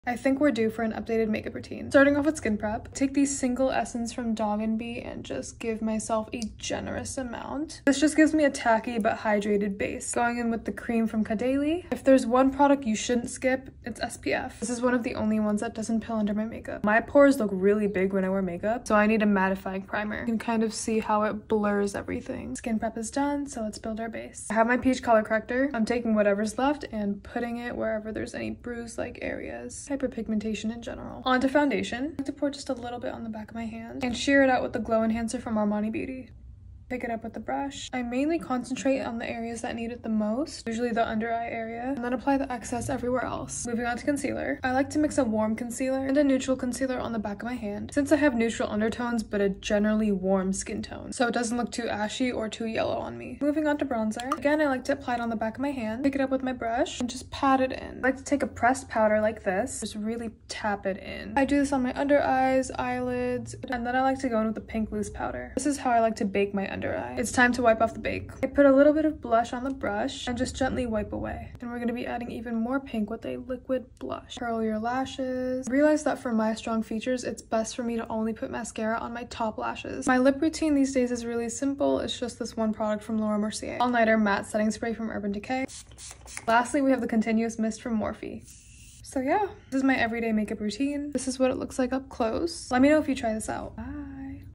I think we're due for an updated makeup routine. Starting off with skin prep, take the single essence from Dog & Bee and just give myself a generous amount. This just gives me a tacky but hydrated base. Going in with the cream from Kadali. If there's one product you shouldn't skip, it's SPF. This is one of the only ones that doesn't peel under my makeup. My pores look really big when I wear makeup, so I need a mattifying primer. You can kind of see how it blurs everything. Skin prep is done, so let's build our base. I have my peach color corrector. I'm taking whatever's left and putting it wherever there's any bruise-like areas. Hyperpigmentation in general. Onto foundation. I like to pour just a little bit on the back of my hand and sheer it out with the Glow Enhancer from Armani Beauty. Pick it up with the brush. I mainly concentrate on the areas that need it the most, usually the under eye area, and then apply the excess everywhere else. Moving on to concealer. I like to mix a warm concealer and a neutral concealer on the back of my hand, since I have neutral undertones but a generally warm skin tone, so it doesn't look too ashy or too yellow on me. Moving on to bronzer. Again, I like to apply it on the back of my hand, pick it up with my brush, and just pat it in. I like to take a pressed powder like this, just really tap it in. I do this on my under eyes, eyelids, and then I like to go in with the pink loose powder. This is how I like to bake my under eye. It's time to wipe off the bake. I put a little bit of blush on the brush and just gently wipe away. And we're going to be adding even more pink with a liquid blush. Curl your lashes. Realize that for my strong features, it's best for me to only put mascara on my top lashes. My lip routine these days is really simple. It's just this one product from Laura Mercier. All Nighter Matte Setting Spray from Urban Decay. Lastly, we have the Continuous Mist from Morphe. So yeah, this is my everyday makeup routine. This is what it looks like up close. Let me know if you try this out. Bye.